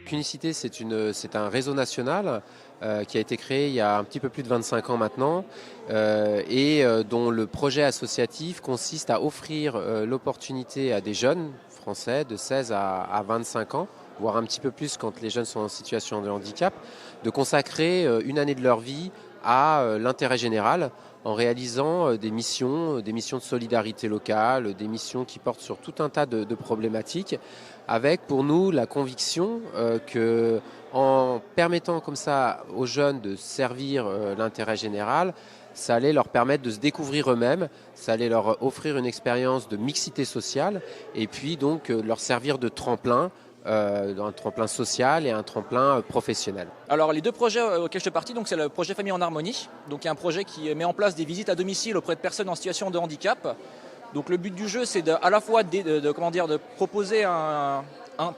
Qu'Unicité, c'est un réseau national qui a été créé il y a un petit peu plus de 25 ans maintenant dont le projet associatif consiste à offrir l'opportunité à des jeunes français de 16 à 25 ans, voire un petit peu plus quand les jeunes sont en situation de handicap, de consacrer une année de leur vie à l'intérêt général en réalisant des missions de solidarité locale, des missions qui portent sur tout un tas de problématiques, avec pour nous la conviction que en permettant comme ça aux jeunes de servir l'intérêt général, ça allait leur permettre de se découvrir eux-mêmes, ça allait leur offrir une expérience de mixité sociale et puis donc leur servir de tremplin, un tremplin social et un tremplin professionnel. Alors les deux projets auxquels je suis parti, c'est le projet Famille en Harmonie, donc un projet qui met en place des visites à domicile auprès de personnes en situation de handicap. Donc le but du jeu, c'est à la fois de proposer un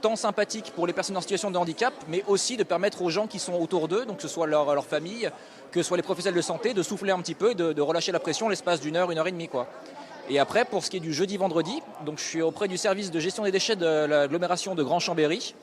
temps sympathique pour les personnes en situation de handicap, mais aussi de permettre aux gens qui sont autour d'eux, donc que ce soit leur famille, que ce soit les professionnels de santé, de souffler un petit peu, de relâcher la pression l'espace d'une heure et demie, quoi. Et après, pour ce qui est du jeudi-vendredi, donc je suis auprès du service de gestion des déchets de l'agglomération de Grand Chambéry,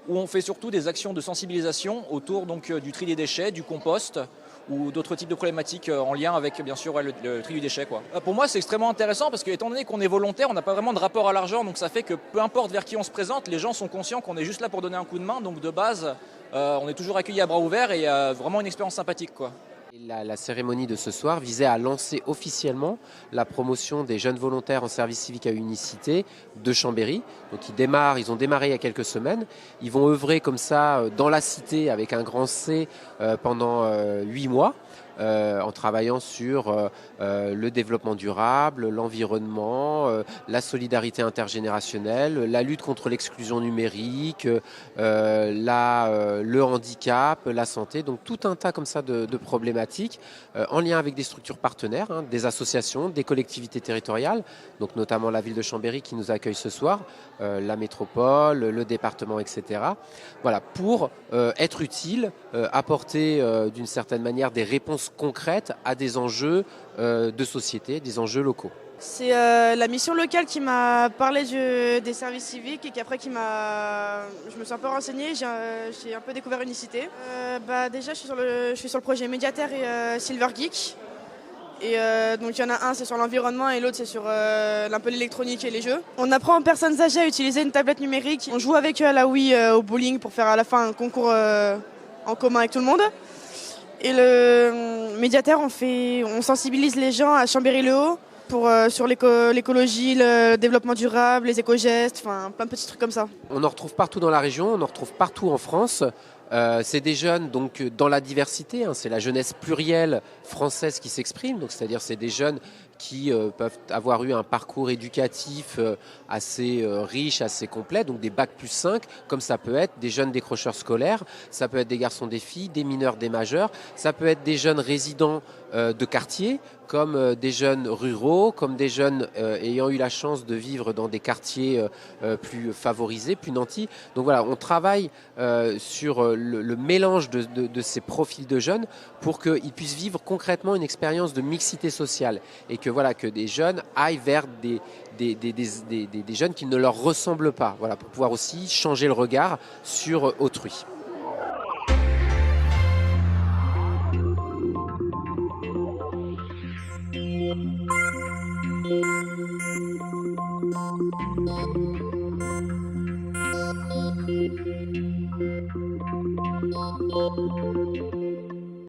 où on fait surtout des actions de sensibilisation autour du tri des déchets, du compost ou d'autres types de problématiques en lien avec bien sûr le tri du déchet, quoi. Pour moi, c'est extrêmement intéressant parce que étant donné qu'on est volontaire, on n'a pas vraiment de rapport à l'argent, donc ça fait que peu importe vers qui on se présente, les gens sont conscients qu'on est juste là pour donner un coup de main, donc de base, on est toujours accueillis à bras ouverts et vraiment une expérience sympathique, quoi. La cérémonie de ce soir visait à lancer officiellement la promotion des jeunes volontaires en service civique à Unicité de Chambéry. Donc ils ont démarré il y a quelques semaines. Ils vont œuvrer comme ça dans la cité avec un grand C pendant 8 mois. En travaillant sur le développement durable, l'environnement, la solidarité intergénérationnelle, la lutte contre l'exclusion numérique, le handicap, la santé, donc tout un tas comme ça de problématiques en lien avec des structures partenaires, des associations, des collectivités territoriales, donc notamment la ville de Chambéry qui nous accueille ce soir, la métropole, le département, etc. Voilà, pour être utile, apporter d'une certaine manière des réponses concrètes à des enjeux de société, des enjeux locaux. C'est la mission locale qui m'a parlé des services civiques et qu'après je me suis un peu renseignée, j'ai un peu découvert Unicité. Déjà je suis sur le projet Médiataire et Silver Geek. Et donc il y en a un c'est sur l'environnement et l'autre c'est sur un peu l'électronique et les jeux. On apprend aux personnes âgées à utiliser une tablette numérique. On joue avec eux à la Wii au bowling pour faire à la fin un concours en commun avec tout le monde. Et le Médiataire, on sensibilise les gens à Chambéry-le-Haut sur l'écologie, le développement durable, les éco-gestes, enfin plein de petits trucs comme ça. On en retrouve partout dans la région, on en retrouve partout en France. C'est des jeunes donc dans la diversité, c'est la jeunesse plurielle française qui s'exprime, donc c'est-à-dire c'est des jeunes qui peuvent avoir eu un parcours éducatif assez riche, assez complet, donc des bac+5, comme ça peut être des jeunes décrocheurs scolaires, ça peut être des garçons, des filles, des mineurs, des majeurs, ça peut être des jeunes résidents de quartier, comme des jeunes ruraux, comme des jeunes ayant eu la chance de vivre dans des quartiers plus favorisés, plus nantis. Donc voilà, on travaille sur le mélange de ces profils de jeunes pour qu'ils puissent vivre concrètement une expérience de mixité sociale et que des jeunes aillent vers des jeunes qui ne leur ressemblent pas, voilà, pour pouvoir aussi changer le regard sur autrui.